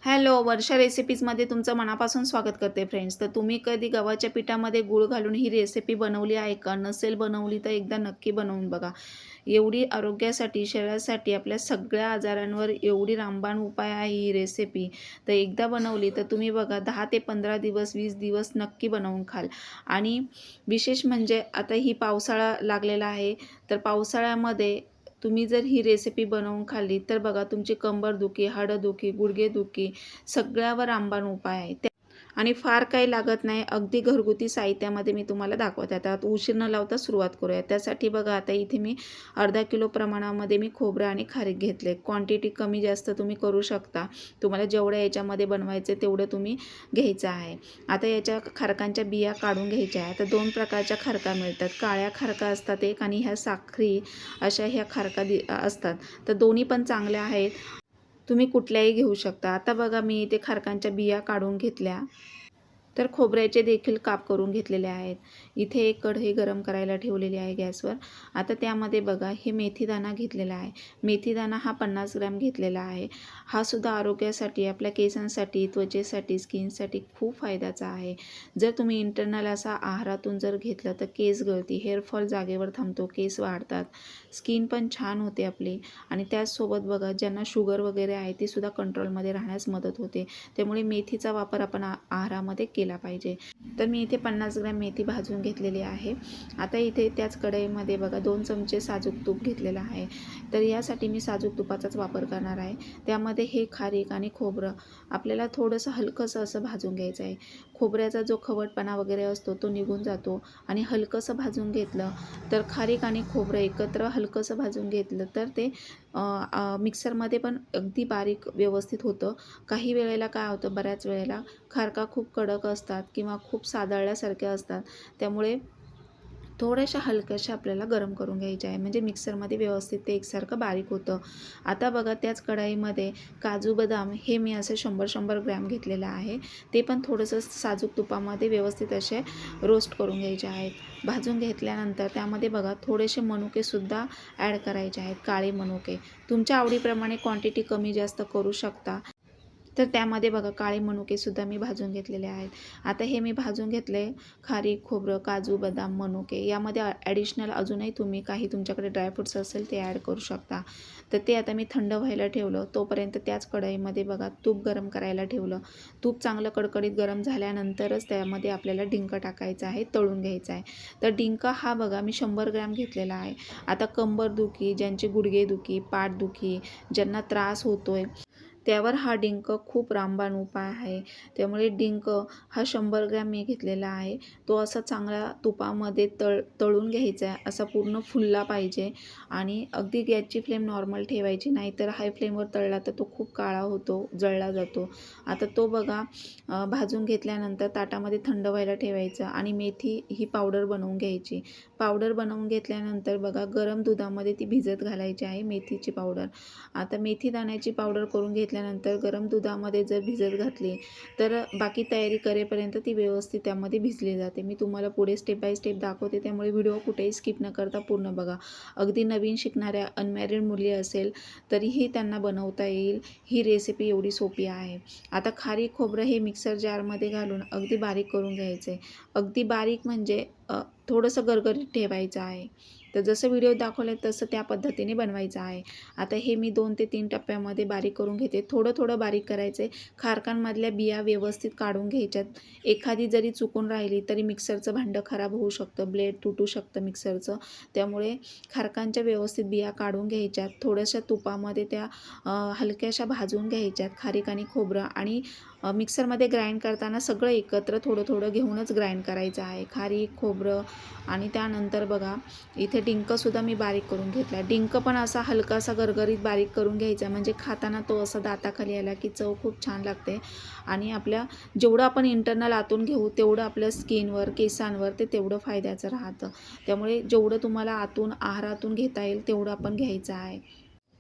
Hello, वर्षा रेसिपीजमध्ये तुमचं मनापासून स्वागत करते फ्रेंड्स. तर तुम्ही कधी गव्हाच्या पिठामध्ये गूळ घालून ही रेसिपी बनवली आहे का? नसेल बनवली तर एकदा नक्की बनवून बघा. एवढी आरोग्यासाठी, शरीरासाठी, आपल्या सगळ्या आजारांवर एवढी रामबाण उपाय आहे ही रेसिपी. तर एकदा बनवली तर तुम्ही बघा 10 ते 15 दिवस, 20 दिवस नक्की बनवून खाल. आणि विशेष म्हणजे आता ही पावसाळा लागलेला आहे, तर पावसाळ्यामध्ये तुम्ही जर ही रेसिपी बनवून खाल्ली तर बघा तुमची कंबरदुखी, हाडंदुखी, गुडघेदुखी सगळ्यावर रामबाण उपाय आहे. आणि फार काही लागत नाही. अगदी घरगुती साहित्यामध्ये मी तुम्हाला दाखवत आहे. आता उशीर न लावता सुरुवात करूया. त्यासाठी बघा आता इथे मी अर्धा किलो प्रमाणामध्ये मी खोबरं आणि खारीक घेतले. क्वांटिटी कमी जास्त तुम्ही करू शकता. तुम्हाला जेवढ्या याच्यामध्ये बनवायचे तेवढं तुम्ही घ्यायचं आहे. आता याच्या खारकांच्या बिया काढून घ्यायच्या आहेत. आता 2 प्रकारच्या खारका मिळतात. काळ्या खारका असतात एक आणि ह्या साखरी अशा ह्या खारका असतात. तर दोन्ही पण चांगल्या आहेत. तुम्ही कुठल्याही घेऊ शकता. आता बघा मी इथे खारकांच्या बिया काढून घेतल्या. तर खोबऱ्याचे देखील काप करून घेतलेले आहेत. इथे एक कढई गरम करायला ठेवलेली आहे गॅसवर. आता त्यामध्ये बघा हे मेथीदाणा घेतलेला आहे. मेथीदाणा हा 50 ग्रॅम घेतलेला आहे. हा सुद्धा आरोग्यासाठी, आपल्या केसांसाठी, त्वचेसाठी, स्किनसाठी खूप फायद्याचा आहे. जर तुम्ही इंटरनल असा आहारातून जर घेतलं तर केस गळती, हेअरफॉल जागेवर थांबतो, केस वाढतात, स्किन पण छान होते आपली. आणि त्याचसोबत बघा ज्यांना शुगर वगैरे आहे ती सुद्धा कंट्रोलमध्ये राहण्यास मदत होते. त्यामुळे मेथीचा वापर आपण आहारामध्ये केला पाहिजे. तर मी इथे 50 ग्रॅम मेथी भाजून घेतलेली आहे. आता इथे त्याच कढईमध्ये बघा 2 चमचे साजूक तूप घेतलेलं आहे. तर यासाठी मी साजूक तुपाचाच वापर करणार आहे. त्यामध्ये हे खारीक आणि खोबरं आपल्याला थोडंसं हलकंसं असं भाजून घ्यायचं आहे. खोबऱ्याचा जो खवटपणा वगैरे असतो तो निघून जातो. आणि हलकंसं भाजून घेतलं तर खारीक आणि खोबरं एकत्र हलकंसं भाजून घेतलं तर ते मिक्सरमध्ये पण अगदी बारीक व्यवस्थित होतं. काही वेळेला काय होतं, बऱ्याच वेळेला खारका खूप कडक असतात किंवा खूप सादळल्यासारख्या असतात. त्यामुळे थोड्याशा हलक्याशा आपल्याला गरम करून घ्यायच्या आहे, म्हणजे मिक्सरमध्ये व्यवस्थित ते एकसारखं बारीक होतं. आता बघा त्याच कढईमध्ये काजू बदाम हे मी असे 100-100 ग्रॅम घेतलेलं आहे. ते पण थोडंसं साजूक तुपामध्ये व्यवस्थित असे रोस्ट करून घ्यायचे आहेत. भाजून घेतल्यानंतर त्यामध्ये बघा थोडेसे मनुकेसुद्धा ॲड करायचे आहेत, काळे मनुके. तुमच्या आवडीप्रमाणे क्वांटिटी कमी जास्त करू शकता. तर त्यामध्ये बघा काळे मनुकेसुद्धा मी भाजून घेतलेले आहेत. आता हे मी भाजून घेतले. खारीक, खोबरं, काजू, बदाम, मनुके यामध्ये ॲडिशनल अजूनही तुम्ही काही तुमच्याकडे ड्रायफ्रूट्स असेल ते ॲड करू शकता. तर ते आता मी थंड व्हायला ठेवलं. तोपर्यंत त्याच कढईमध्ये बघा तूप गरम करायला ठेवलं. तूप चांगलं कडकडीत गरम झाल्यानंतरच त्यामध्ये आपल्याला डिंक टाकायचा आहे, तळून घ्यायचा आहे. तर डिंक हा बघा मी 100 ग्रॅम घेतलेला आहे. आता कंबरदुखी, ज्यांची गुडघेदुखी, पाठदुखी, ज्यांना त्रास होतोय त्यावर हा डिंक खूप रामबाण उपाय आहे. त्यामुळे डिंक हा 100 ग्रॅम मी घेतलेला आहे. तो असा चांगला तुपामध्ये तळून घ्यायचा आहे. असा पूर्ण फुलला पाहिजे आणि अगदी गॅसची फ्लेम नॉर्मल ठेवायची, नाहीतर हाय फ्लेमवर तळला तर तो खूप काळा होतो, जळला जातो. आता तो बघा भाजून घेतल्यानंतर ताटामध्ये थंड व्हायला ठेवायचं आणि मेथी ही पावडर बनवून घ्यायची. पावडर बनवून घेतल्यानंतर बघा गरम दुधामध्ये ती भिजत घालायची आहे मेथीची पावडर. आता मेथी दाण्याची पावडर करून घेतल्यानंतर गरम दुधामध्ये जर भिजत घातली तर बाकी तयारी करेपर्यंत ती व्यवस्थित त्यामध्ये भिजली जाते. मी तुम्हाला पुढे स्टेप बाय स्टेप दाखवते, त्यामुळे व्हिडिओ कुठेही स्किप न करता पूर्ण बघा. अगदी नवीन शिकणाऱ्या अनमॅरिड मुली असेल तरीही त्यांना बनवता येईल. ही रेसिपी एवढी सोपी आहे. आता खारीक, खोबरं हे मिक्सर जारमध्ये घालून अगदी बारीक करून घ्यायचं आहे. अगदी बारीक म्हणजे थोडंसं गरगरीत ठेवायचं आहे. तर जसं व्हिडिओ दाखवलं तसं त्या पद्धतीने बनवायचं आहे. आता हे मी 2 ते 3 टप्प्यामध्ये बारीक करून घेते. थोडं थोडं बारीक करायचं आहे. खारकांमधल्या बिया व्यवस्थित काढून घ्यायच्यात. एखादी जरी चुकून राहिली तरी मिक्सरचं भांडं खराब होऊ शकतं, ब्लेड तुटू शकतं मिक्सरचं. त्यामुळे खारकांच्या व्यवस्थित बिया काढून घ्यायच्यात. थोड्याशा तुपामध्ये त्या हलक्याशा भाजून घ्यायच्यात खारीक आणि खोबरं. आणि मिक्सरमध्ये ग्राइंड करताना सगळं एकत्र थोडं थोडं घेऊनच ग्राइंड करायचं आहे, खारीक, खोबरं. आणि त्यानंतर बघा इथे डिंकसुद्धा मी बारीक करून घेतला. डिंक पण असा हलकासा गरगरीत बारीक करून घ्यायचा, म्हणजे खाताना तो असा दाताखाली आला की चव खूप छान लागते. आणि आपल्या जेवढं आपण इंटरनल आतून घेऊ तेवढं आपल्या स्किनवर, केसांवर ते तेवढं फायद्याचं राहतं. त्यामुळे जेवढं तुम्हाला आतून आहारातून घेता येईल तेवढं आपण घ्यायचं आहे.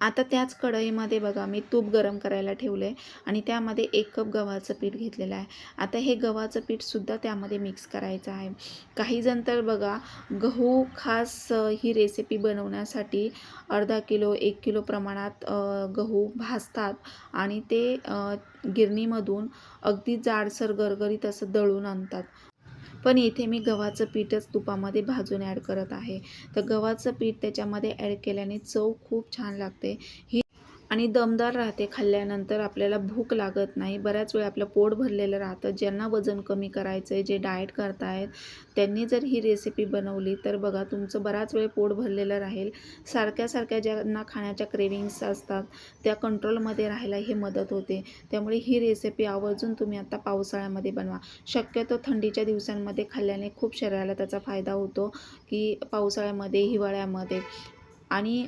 आता त्याच कढईमध्ये बघा मी तूप गरम करायला ठेवलं आहे आणि त्यामध्ये 1 कप गव्हाचं पीठ घेतलेलं आहे. आता हे गव्हाचं पीठसुद्धा त्यामध्ये मिक्स करायचं आहे. काही जण तर बघा गहू खास ही रेसिपी बनवण्यासाठी अर्धा किलो 1 किलो प्रमाणात गहू भाजतात आणि ते गिरणीमधून अगदी जाडसर गरगरीत असं दळून आणतात. पण इथे मी गव्हाचं पीठच तुपामध्ये भाजून ॲड करत आहे. तर गव्हाचं पीठ त्याच्यामध्ये ॲड केल्याने चव खूप छान लागते ही आणि दमदार राहते. खाल्ल्यानंतर आपल्याला भूक लागत नाही. बऱ्याच वेळ आपलं पोट भरलेलं राहतं. ज्यांना वजन कमी करायचं आहे, जे डाएट करतायत, त्यांनी जर ही रेसिपी बनवली तर बघा तुमचं बराच वेळ पोट भरलेलं राहील. सारख्या ज्यांना खाण्याच्या क्रेविंग्स असतात त्या कंट्रोलमध्ये राहायला ही मदत होते. त्यामुळे ही रेसिपी आवर्जून तुम्ही आता पावसाळ्यामध्ये बनवा. शक्यतो थंडीच्या दिवसांमध्ये खाल्ल्याने खूप शरीराला त्याचा फायदा होतो, की पावसाळ्यामध्ये, हिवाळ्यामध्ये आणि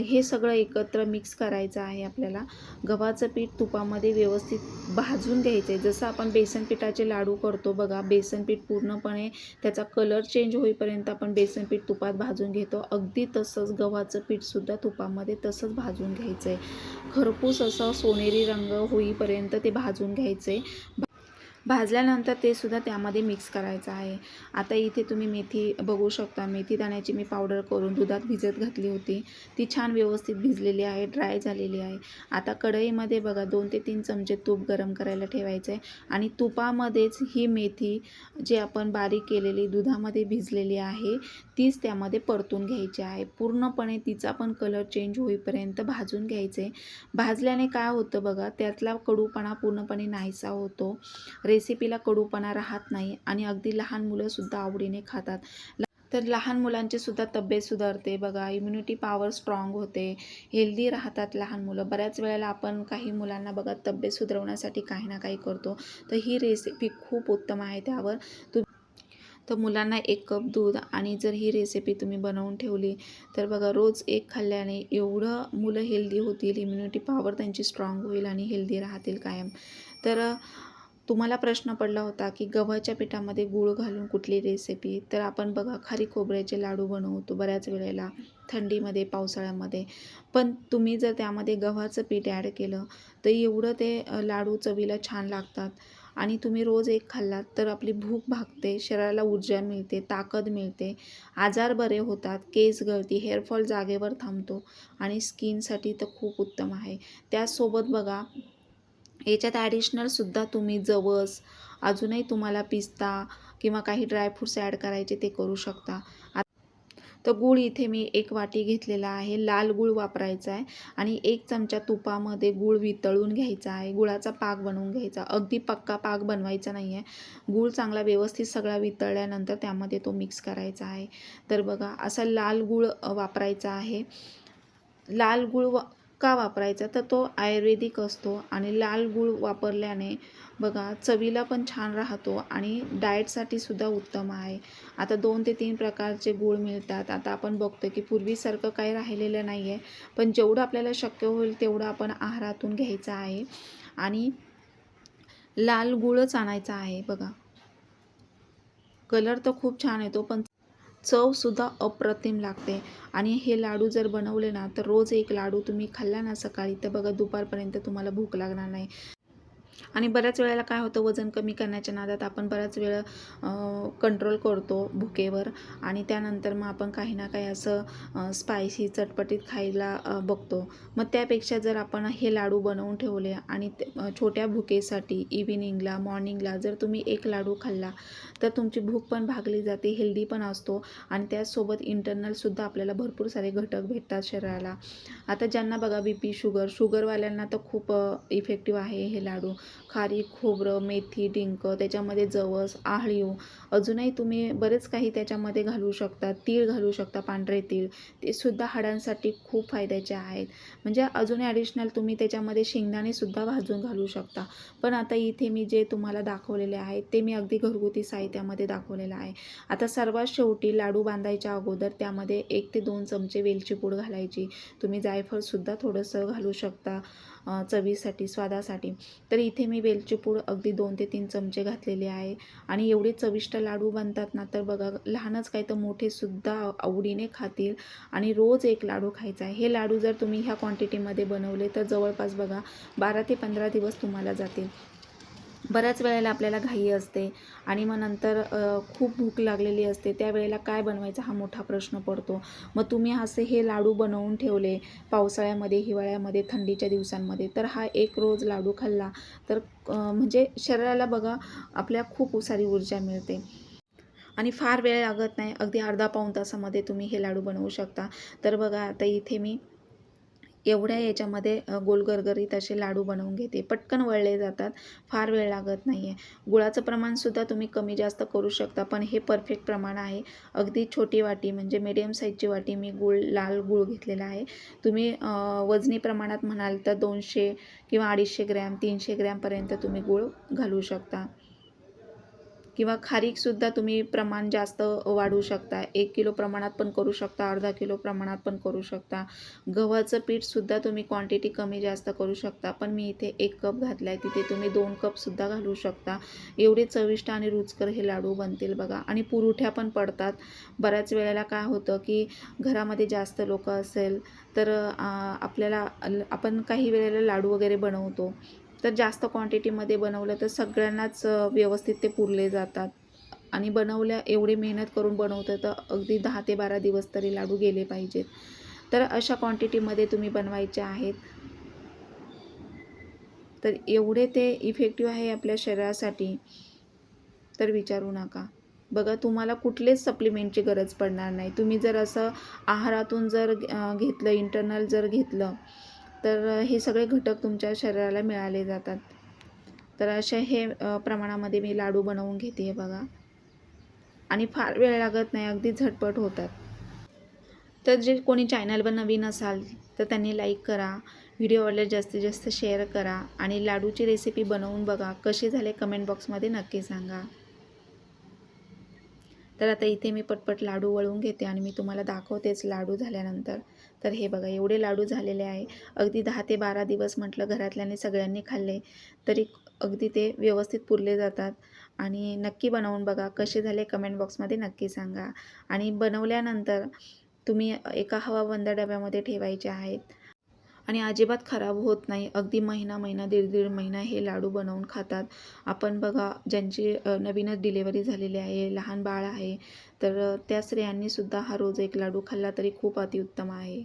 हे सगळं एकत्र मिक्स करायचं आहे आपल्याला. गव्हाचं पीठ तुपामध्ये व्यवस्थित भाजून घ्यायचं आहे. जसं आपण बेसन पिठाचे लाडू करतो बघा, बेसन पीठ पूर्णपणे त्याचा कलर चेंज होईपर्यंत आपण बेसन पीठ तुपात भाजून घेतो. अगदी तसंच गव्हाचं पीठसुद्धा तुपामध्ये तसंच भाजून घ्यायचं आहे. खरपूस असं सोनेरी रंग होईपर्यंत ते भाजून घ्यायचं आहे. भाजल्यानंतर ते सुद्धा त्यामध्ये मिक्स करायचं आहे. आता इथे तुम्ही मेथी बघू शकता. मेथी दाण्याची मी पावडर करून दुधात भिजत घातली होती. ती छान व्यवस्थित भिजलेली आहे, ड्राय झालेली आहे. आता कढईमध्ये बघा 2 ते 3 चमचे तूप गरम करायला ठेवायचं आहे आणि तुपामध्येच ही मेथी जी आपण बारीक केलेली दुधामध्ये भिजलेली आहे, तीच त्यामध्ये परतून घ्यायची आहे. पूर्णपणे तिचा पण कलर चेंज होईपर्यंत भाजून घ्यायचे. भाजल्याने काय होतं बघा, त्यातला कडूपणा पूर्णपणे नाहीसा होतो. रेसिपीला कडूपणा राहत नाही आणि अगदी लहान मुलंसुद्धा आवडीने खातात. तर लहान मुलांची सुद्धा तब्येत सुधारते बघा, इम्युनिटी पॉवर स्ट्रॉंग होते, हेल्दी राहतात लहान मुलं. बऱ्याच वेळेला आपण काही मुलांना बघा तब्येत सुधारवण्यासाठी काही ना काही करतो. तर ही रेसिपी खूप उत्तम आहे त्यावर. तर मुलांना 1 कप दूध आणि जर ही रेसिपी तुम्ही बनवून ठेवली तर बघा रोज एक खाल्ल्याने एवढं मुलं हेल्दी होतील, इम्युनिटी पॉवर त्यांची स्ट्रॉंग होईल आणि हेल्दी राहतील कायम. तर तुम्हाला प्रश्न पडला होता की गव्हाच्या पिठामध्ये गूळ घालून कुठली रेसिपी, तर आपण बघा खारी खोबऱ्याचे लाडू बनवतो बऱ्याच वेळेला थंडीमध्ये, पावसाळ्यामध्ये. पण तुम्ही जर त्यामध्ये गव्हाचं पीठ ॲड केलं तर एवढं ते लाडू चवीला छान लागतात आणि तुम्ही रोज एक खाल्लात तर आपली भूक भागते, शरीराला ऊर्जा मिळते, ताकद मिळते, आजार बरे होतात, केस गळती, हेअरफॉल जागेवर थांबतो आणि स्किनसाठी तर खूप उत्तम आहे. त्याचसोबत बघा याच्यात ॲडिशनलसुद्धा तुम्ही जवस, अजूनही तुम्हाला पिस्ता किंवा काही ड्रायफ्रूट्स ॲड करायचे ते करू शकता. तर गूळ इथे मी 1 वाटी घेतलेला आहे. लाल गूळ वापरायचा आहे आणि 1 चमचा तुपामध्ये गूळ वितळून घ्यायचा आहे. गुळाचा पाक बनवून घ्यायचा. अगदी पक्का पाक बनवायचा नाही आहे. गूळ चांगला व्यवस्थित सगळा वितळल्यानंतर त्यामध्ये तो मिक्स करायचा आहे. तर बघा असा लाल गूळ वापरायचा आहे. लाल गूळ का वापरायचा तर तो आयुर्वेदिक असतो आणि लाल गूळ वापरल्याने बघा चवीला पण छान राहतो आणि डाएटसाठी सुद्धा उत्तम आहे. आता 2 ते 3 प्रकारचे गूळ मिळतात. आता आपण बघतो की पूर्वीसारखं काही राहिलेलं नाही आहे. पण जेवढं आपल्याला शक्य होईल तेवढं आपण आहारातून घ्यायचं आहे आणि लाल गूळच आणायचा आहे बघा. कलर तर खूप छान येतो पण चवसुद्धा अप्रतिम लागते आणि हे लाडू जर बनवले ना तर रोज एक लाडू तुम्ही खाल्ला ना सकाळी तर बघा दुपारपर्यंत तुम्हाला भूक लागणार नाही. आणि बऱ्याच वेळेला काय होतं वजन कमी करण्याच्या नादात आपण बऱ्याच वेळ कंट्रोल करतो भुकेवर आणि त्यानंतर मग आपण काही ना काही असं स्पायसी चटपटीत खायला बघतो. मग त्यापेक्षा जर आपण हे लाडू बनवून ठेवले आणि छोट्या भुकेसाठी इव्हिनिंगला मॉर्निंगला जर तुम्ही एक लाडू खाल्ला तर तुमची भूक पण भागली जाते, हेल्दी पण असतो आणि त्याचसोबत इंटरनलसुद्धा आपल्याला भरपूर सारे घटक भेटतात शरीराला. आता ज्यांना बघा BP शुगरवाल्यांना तर खूप इफेक्टिव्ह आहे हे लाडू. खारीक, खोबरं, मेथी, डिंक, त्याच्यामध्ये जवस, आळीव, अजूनही तुम्ही बरेच काही त्याच्यामध्ये घालू शकता. तीळ घालू शकता, पांढरे तीळ, ते सुद्धा हाडांसाठी खूप फायद्याचे आहेत. म्हणजे अजून ॲडिशनल तुम्ही त्याच्यामध्ये शेंगदाणेसुद्धा भाजून घालू शकता. पण आता इथे मी जे तुम्हाला दाखवलेले आहेत ते मी अगदी घरगुती साहित्यामध्ये दाखवलेलं आहे. आता सर्वात शेवटी लाडू बांधायच्या अगोदर त्यामध्ये 1 ते 2 चमचे वेलची पूड घालायची. तुम्ही जायफळसुद्धा थोडंसं घालू शकता. चवीसाठी, स्वादासाठी. तर इथे मी वेलची पूड अगदी 2 ते 3 चमचे घातलेले आहे आणि एवढे चविष्ट लाडू बनतात ना, तर बघा लहानच काय तर मोठेसुद्धा आवडीने खातील आणि रोज एक लाडू खायचा आहे. हे लाडू जर तुम्ही ह्या क्वांटिटीमध्ये बनवले तर जवळपास बघा 12 ते 15 दिवस तुम्हाला जातील. बऱ्याच वेळेला आपल्याला घाई असते आणि मग नंतर खूप भूक लागलेली असते, त्यावेळेला काय बनवायचा हा मोठा प्रश्न पडतो. मग तुम्ही असे हे लाडू बनवून ठेवले पावसाळ्यामध्ये, हिवाळ्यामध्ये, थंडीच्या दिवसांमध्ये, तर हा एक रोज लाडू खाल्ला तर म्हणजे शरीराला बघा आपल्या खूप सारी ऊर्जा मिळते आणि फार वेळ लागत नाही. अगदी अर्धा पाऊण तासामध्ये तुम्ही हे लाडू बनवू शकता. तर बघा आता इथे मी एवढ्या याच्यामध्ये गोल गरगरीत असे लाडू बनवून घेते. पटकन वळले जातात, फार वेळ लागत नाही आहे. गुळाचं प्रमाणसुद्धा तुम्ही कमी जास्त करू शकता, पण हे परफेक्ट प्रमाण आहे. अगदी छोटी वाटी म्हणजे मीडियम साईजची वाटी मी लाल गूळ घेतलेला आहे. तुम्ही वजनी प्रमाणात म्हणाल तर 200 किंवा 250 ग्रॅम, 300 ग्रॅमपर्यंत तुम्ही गूळ घालू शकता. किंवा खारीकसुद्धा तुम्ही प्रमाण जास्त वाढवू शकता. 1 किलो प्रमाणात पण करू शकता, अर्धा किलो प्रमाणात पण करू शकता. गव्हाचं पीठसुद्धा तुम्ही क्वांटिटी कमी जास्त करू शकता. पण मी इथे 1 कप घातला आहे, तिथे तुम्ही 2 कपसुद्धा घालू शकता. एवढे चविष्ट आणि रुचकर हे लाडू बनतील बघा आणि पुरुठ्या पण पडतात. बऱ्याच वेळेला काय होतं की घरामध्ये जास्त लोकं असेल तर आपल्याला आपण काही वेळेला लाडू वगैरे बनवतो. तर जास्त क्वांटिटीमध्ये बनवलं तर सगळ्यांनाच व्यवस्थित ते पुरले जातात आणि बनवल्या एवढी मेहनत करून बनवतं तर अगदी 10 ते 12 दिवस तरी लाडू गेले पाहिजेत. तर अशा क्वांटिटीमध्ये तुम्ही बनवायचे आहेत. तर एवढे ते इफेक्टिव्ह आहे आपल्या शरीरासाठी तर विचारू नका. बघा तुम्हाला कुठलेच सप्लिमेंटची गरज पडणार नाही. तुम्ही जर असं आहारातून जर घेतलं, इंटरनल जर घेतलं तर हे सगळे घटक तुमच्या शरीराला मिळाले जातात. तर अशा हे प्रमाणामध्ये मी लाडू बनवून घेते आहे बघा आणि फार वेळ लागत नाही, अगदी झटपट होतात. तर जे कोणी चॅनलवर नवीन असाल तर त्यांनी लाईक करा, व्हिडिओ आवडल्यास जास्तीत जास्त शेअर करा आणि लाडूची रेसिपी बनवून बघा. कसे झाले कमेंट बॉक्समध्ये नक्की सांगा. तर आता इथे मी पटपट लाडू वळवून घेते आणि मी तुम्हाला दाखवतेच लाडू झाल्यानंतर. तर हे बघा एवढे लाडू झालेले आहे. अगदी 10 ते 12 दिवस म्हटलं घरातल्याने सगळ्यांनी खाल्ले तरी अगदी ते व्यवस्थित पुरले जातात आणि नक्की बनवून बघा. कसे झाले कमेंट बॉक्समध्ये नक्की सांगा आणि बनवल्यानंतर तुम्ही एका हवाबंद डब्यामध्ये ठेवायचे आहेत आणि अजिबात खराब होत नाही. अगदी महिना, दीड महिना हे लाडू बनवून खातात. आपण बघा ज्यांची नवीनच डिलिव्हरी झालेली आहे, लहान बाळ आहे, तर त्या स्त्रियांनीसुद्धा हा रोज एक लाडू खाल्ला तरी खूप अतिउत्तम आहे.